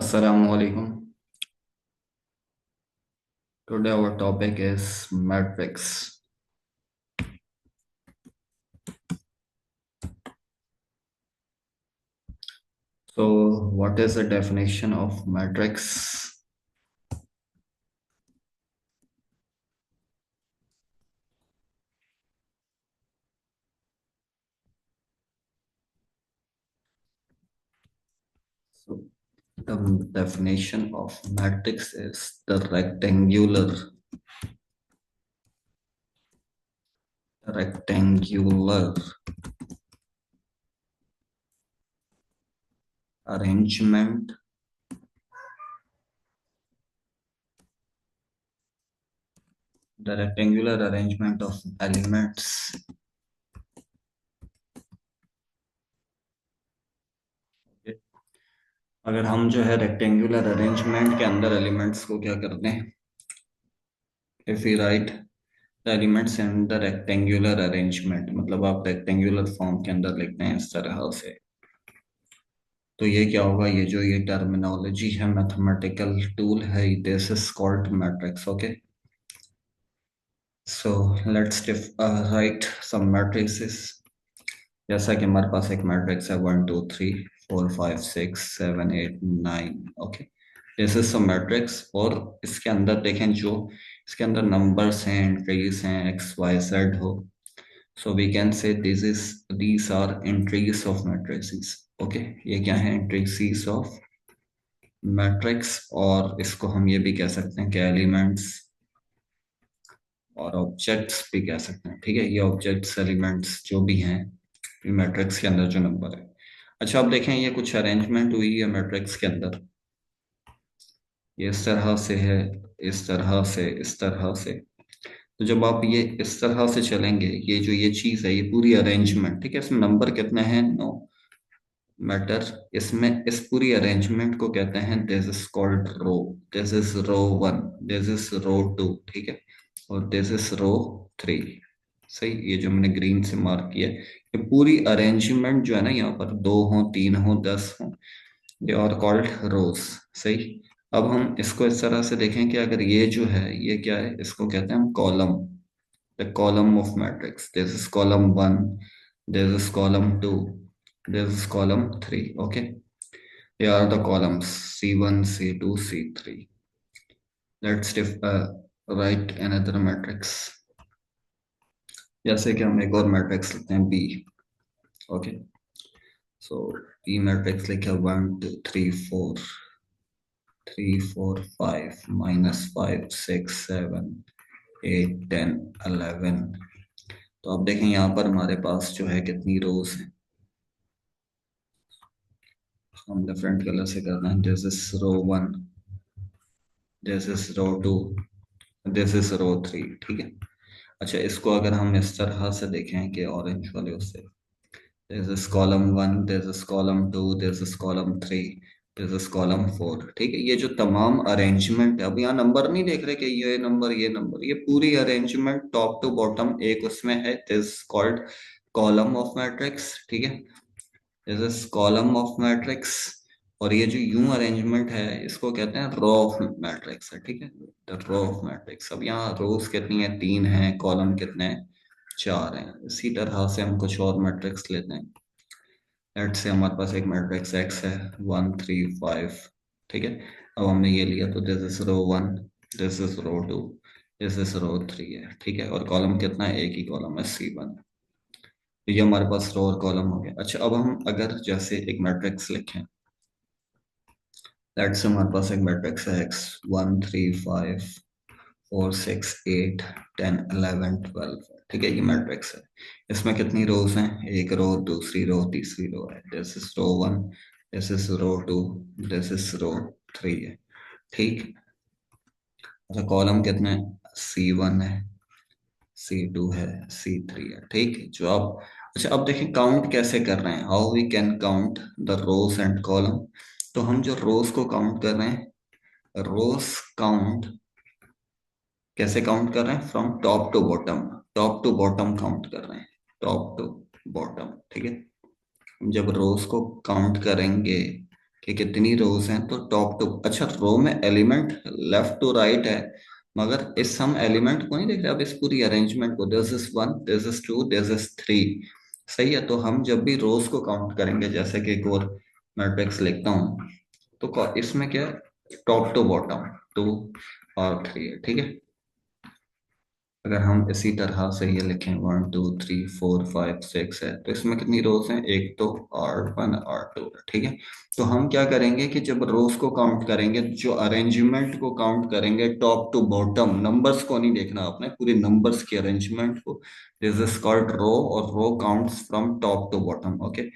Assalamu alaikum. Today our topic is matrix. So, what is the definition of matrix? So, the definition of matrix is the rectangular arrangement of elements. अगर हम जो है rectangular arrangement के अंदर elements को क्या करते हैं, if we write the elements in the rectangular arrangement, मतलब आप रेक्टेंगुलर फॉर्म के अंदर लिखते हैं इस तरह से, तो ये क्या होगा, ये जो ये टर्मिनोलॉजी है, मैथमेटिकल टूल है, this is called matrix. Okay, so let's write some matrices. जैसा कि हमारे पास एक मैट्रिक्स है 1 2 3 4 5 6 7 8 9. Okay, this is some matrix. और इसके अंदर देखें, जो इसके अंदर नंबर्स हैं, एंट्रीज हैं, एक्स वाई जेड हो, so we can say these are entries of matrices. Okay, ये क्या है, entries of matrix. और इसको हम ये भी कह सकते हैं कि एलिमेंट्स और ऑब्जेक्ट्स भी कह सकते हैं. ठीक है, ये ऑब्जेक्ट्स एलिमेंट्स जो भी हैं, ये मैट्रिक्स के अंदर जो नंबर है. अच्छा, अब देखें ये कुछ अरेंजमेंट हुई है मैट्रिक्स के अंदर. ये इस तरह से है, इस तरह से, इस तरह से. तो जब आप ये इस तरह से चलेंगे, ये जो ये चीज है, ये पूरी अरेंजमेंट, ठीक है, इसमें नंबर कितने हैं, नो मैटर. इसमें इस पूरी अरेंजमेंट को कहते हैं this is called row. This is row 1, this is row 2, ठीक है, और दिस इज रो 3. सही, ये जो मैंने ग्रीन से मार्क किया, ये पूरी अरेंजमेंट जो है ना, यहाँ पर 2 हो, 3 हो, 10 हो, दे आर कॉल्ड रोज. सही. अब हम इसको इस तरह से देखें कि अगर ये जो है, ये क्या है, इसको कहते हैं हम column. The column of matrix, this is column 1, this is column 2, this is column 3. Okay, here are the columns C1, C2, C3. Let's write another matrix. जैसे कि हम एक और मैट्रिक्स लिखते हैं B. ओके, सो B मैट्रिक्स लिखा 1 2 3 4 3 4 5 -5 6 7 8 10 11. तो अब देखें यहाँ पर हमारे पास जो है कितनी रोज हैं. हम डिफरेंट कलर से करना है. This is row 1, this is row 2, this is row 3. ठीक है. अच्छा, इसको अगर हम इस तरह से देखें कि ऑरेंज वाले उससे, this is column 1, this is column 2, this is column 3, this is column 4. ठीक है, ये जो तमाम अरेंजमेंट है, अब यहाँ नंबर नहीं देख रहे कि ये नंबर, ये नंबर, ये पूरी अरेंजमेंट टॉप टू बॉटम एक उसमें है. This called column of matrix. ठीक है, this is column of matrix. और ये जो यूं अरेंजमेंट है, इसको कहते हैं रो ऑफ मैट्रिक्स है. ठीक है, द रो ऑफ मैट्रिक्स. अब यहाँ रोज कितनी है, 3 है, कॉलम कितने हैं, 4 हैं. इसी तरह से हम कुछ और मैट्रिक्स लेते हैं. लेट्स से हमारे पास एक मैट्रिक्स एक्स है 1 3 5. ठीक है, अब हमने ये लिया, तो this is row 1, this is row 2, this is row 3 है. ठीक है, और कॉलम कितना है, एक ही कॉलम है, C1. तो ये हमारे पास रो और कॉलम हो गया. अच्छा, अब हम अगर जैसे एक मैट्रिक्स लिखें, लेट्स से हमारे पास एक मैट्रिक्स है एक्स 1 3 5 4 6 8 10 11 12. ठीक है, ये मैट्रिक्स है. इसमें कितनी रोज हैं, एक रो, दूसरी रो, तीसरी रो है. This is row 1, this is row 2, this is row 3 है. ठीक. अच्छा, कॉलम कितने, C1 है, C2 है, C3 है. ठीक, जो आप, अच्छा अब देखिए काउंट कैसे कर रहे हैं, how we can count the rows and column. तो हम जो रोज को काउंट कर रहे हैं, रोज काउंट कैसे काउंट कर रहे हैं, from top to bottom. Top to bottom count कर रहे हैं, टॉप टू बॉटम. ठीक है, जब रोज को काउंट करेंगे कि कितनी रोज हैं, तो टॉप टू, अच्छा रो में एलिमेंट लेफ्ट टू राइट है, मगर इस हम एलिमेंट को नहीं देख रहे, अब इस पूरी अरेंजमेंट को, this is one, this is two, this is three. सही है, तो हम जब भी रोज को काउंट करेंगे, जैसे कि एक और मैट्रिक्स लिखता हूँ, तो इसमें क्या है, टॉप टू बॉटम टू और थ्री है, ठीक है। अगर हम इसी तरह से ये लिखें 1 2 3 4 5 6 है, तो इसमें कितनी रोज हैं, एक तो R1 R2 है, ठीक है। तो हम क्या करेंगे कि जब रोज को काउंट करेंगे, जो अरेंजमेंट को काउंट करेंगे टॉप टू बॉटम, नंबर्स को नहीं देखना आपने, पूरे नंबर्स की अरेंजमेंट को, दिस इज कॉल्ड रो, और row counts from top to bottom, okay.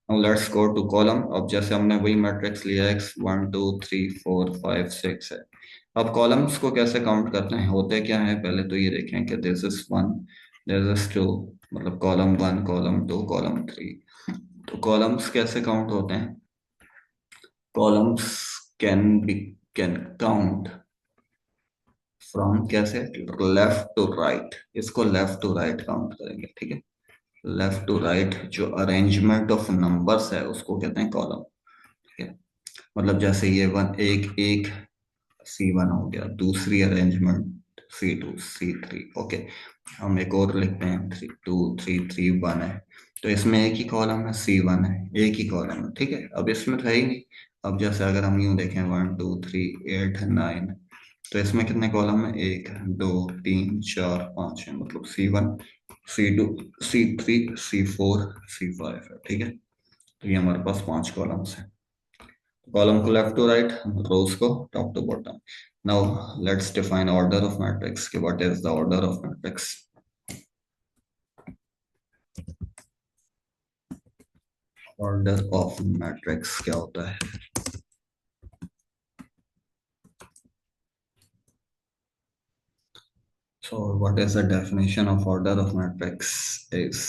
Now let's go to column. अब जैसे हमने वही मैट्रिक्स लिया, x 1 2 3 4 5 6 है। अब कॉलम्स को कैसे काउंट करते हैं, होते क्या है, पहले तो ये देखें कि this is one, this is two, मतलब column one, column two, column three. तो कॉलम्स कैसे काउंट होते हैं, columns can be, can count from, कैसे, लेफ्ट टू राइट, इसको लेफ्ट टू राइट काउंट करेंगे, ठीक है। लेफ्ट टू राइट जो अरेंजमेंट ऑफ नंबर्स है उसको कहते हैं कॉलम, ठीक है। मतलब जैसे ये वन, एक एक C1 हो गया, दूसरी अरेंजमेंट C2 C3, ओके। हम एक और लिखते हैं 3 2 3 3 1 है, तो इसमें एक ही कॉलम है, C1 है, एक ही कॉलम है, ठीक है। अब इसमें तो है ही नहीं। अब जैसे अगर हम यूं देखें 1 2 3 8 9, तो इसमें कितने कॉलम है, 1 2 3 4 5 है, मतलब C1 C2 C3 C4 C5 है, ठीक है। तो ये हमारे पास 5 कॉलम्स हैं, कॉलम को लेफ्ट टू राइट, रोज को top to bottom. Now let's define order of matrix, कि what is the order of matrix. Order of matrix क्या होता है, so what is the definition of order of matrix is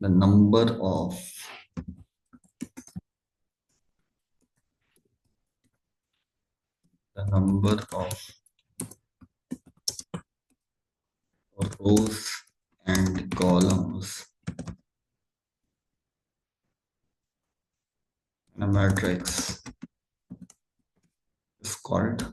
the number of rows and columns in a matrix is called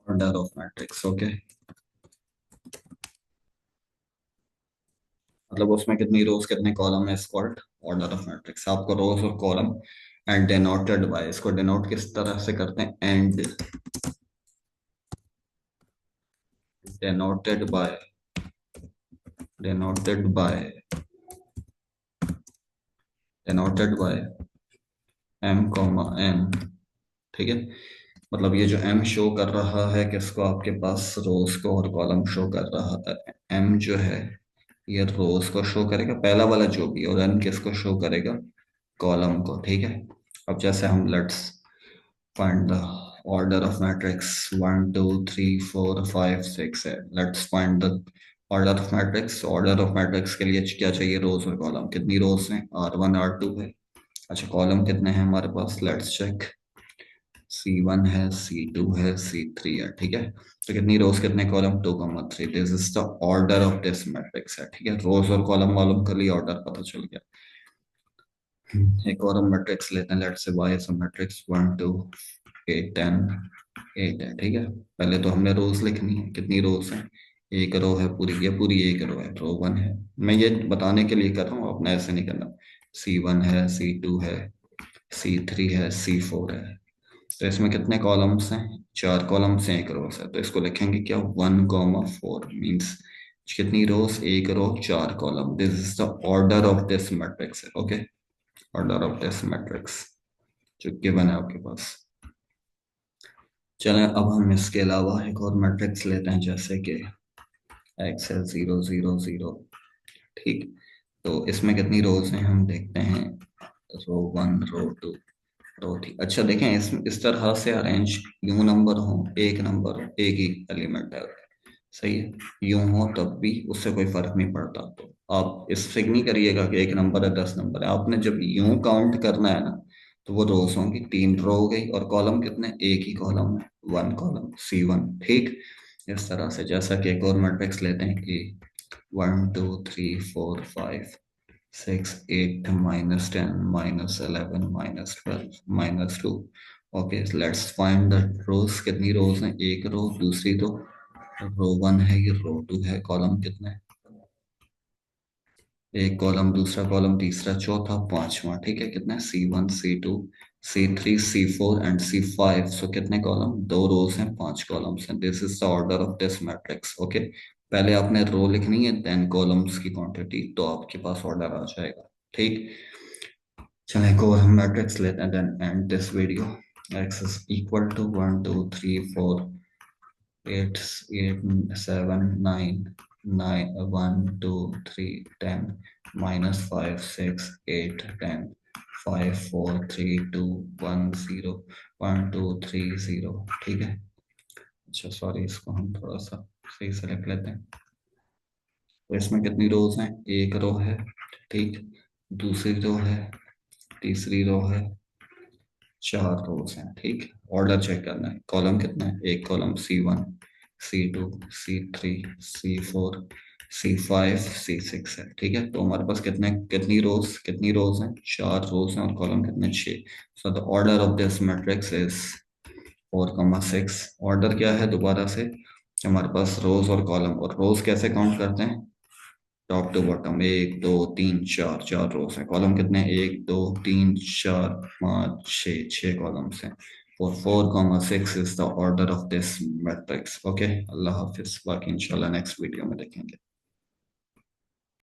order of matrix, okay। मतलब उसमें कितनी रोज कितने column है, called order of matrix. आपको रोज और कॉलम एंड डिनोटेड बाय, इसको denote किस तरह से करते हैं, and denoted by, denoted by, denoted by M, ठीक है। मतलब ये जो M शो कर रहा है किसको, आपके पास रोज को, और कॉलम शो कर रहा है, M जो है ये रोज को शो करेगा, पहला वाला जो भी, और N किसको शो करेगा, कॉलम को, ठीक है। अब जैसे हम let's find the order of matrix 1 2 3 4 5 6 है, let's find the order of matrix। order of matrix के लिए क्या चाहिए, रोज और कॉलम, कितनी रोज हैं, R1 R2 है। अच्छा कॉलम कितने हैं हमारे पास, लेट्स चेक, C1 है, C2 है, C3 है, ठीक है। तो कितनी रोज कितने column, 2 3, this is the order of this matrix है, ठीक है। रोज और कॉलम मालूम कर लिया, ऑर्डर पता चल गया। एक और हम मैट्रिक्स लेते हैं, let's say Y is a matrix 1 2 8 10 8 है, ठीक है। पहले तो हमने रोज लिखनी है, कितनी रोज है, एक रो है पूरी, ये पूरी एक रो है, रो वन है। मैं ये बताने के लिए कर रहा हूँ, अपना ऐसे नहीं करना। C1 है, C2 है, C3 है, C4 है। तो इसमें कितने कॉलम्स हैं, 4 कॉलम्स हैं, एक रोज है, तो इसको लिखेंगे क्या, 1 4 मीन्स कितनी रोज, एक रो 4 column, this is the order of this matrix, okay. Order of this matrix जो गिवन है आपके पास। चलें अब हम इसके अलावा एक और मैट्रिक्स लेते हैं, जैसे कि एक्स है 0 0 0, ठीक। तो इसमें कितनी रोज हैं हम देखते हैं, रो 1 रो 2 रो 3। अच्छा देखें, इस तरह से अरेंज, यूं नंबर हो, एक नंबर हो, एक ही एलिमेंट है, सही है, यूं हो तब भी उससे कोई फर्क नहीं पड़ता। तो आप इससे नहीं करिएगा कि एक नंबर है 10 नंबर है, आपने जब यूं काउंट करना है ना, तो वो रोज होंगी, 3 रो हो गई, और कॉलम कितने, एक ही कॉलम है, 1 कॉलम C1, ठीक। इस तरह से, जैसा कि एक और मैट्रिक्स लेते हैं कि 1 2 3 4 5 6 8 -10 -11 -12 -2। ओके, लेट्स फाइंड द रोज। कितनी रोज हैं? एक रो, दूसरी तो रो वन है, ये रो टू है। कॉलम कितने हैं? एक कॉलम, दूसरा कॉलम, तीसरा, चौथा, पांचवा। ठीक है, कितने? C1 C2 C3 C4 and C5। सो कितने कॉलम? दो रोज हैं, पांच कॉलम्स हैं। This is the order of this matrix. Okay, पहले आपने रो लिखनी है, देन कॉलम्स की क्वांटिटी, तो आपके पास ऑर्डर आ जाएगा। ठीक, चलें को हम मैट्रिक्स लेते हैं, then and this video. x is equal to 1 2 3 4 8 8 7 9 9 1 2 3 10 -5 6 8 10 5 4 3 2 1 0 1 2 3 0। ठीक है, अच्छा सॉरी, इसको हम थोड़ा सा सही से लिख लेते हैं। तो इसमें कितनी रोज हैं? एक रो है, ठीक, दूसरी रो है, तीसरी रो है, चार रोज हैं। ठीक, ऑर्डर चेक करना है। कॉलम कितना है? एक column C1 C2 C3 C4 C5 C6 है। ठीक है, तो हमारे पास कितनी रोज हैं? चार रोज हैं, और कॉलम कितने? छः। So the order of this matrix is 4,6। Order क्या है? दोबारा से, हमारे पास रोज और कॉलम, और रोज कैसे काउंट करते हैं? टॉप टू बॉटम, एक दो तीन चार, चार रोज है। कॉलम कितने हैं? एक दो तीन चार पाँच छः, छः कॉलम्स हैं। और 4,6 is the order of this matrix. Okay, अल्लाह हाफिज, बाकी इंशाल्लाह नेक्स्ट वीडियो में देखेंगे।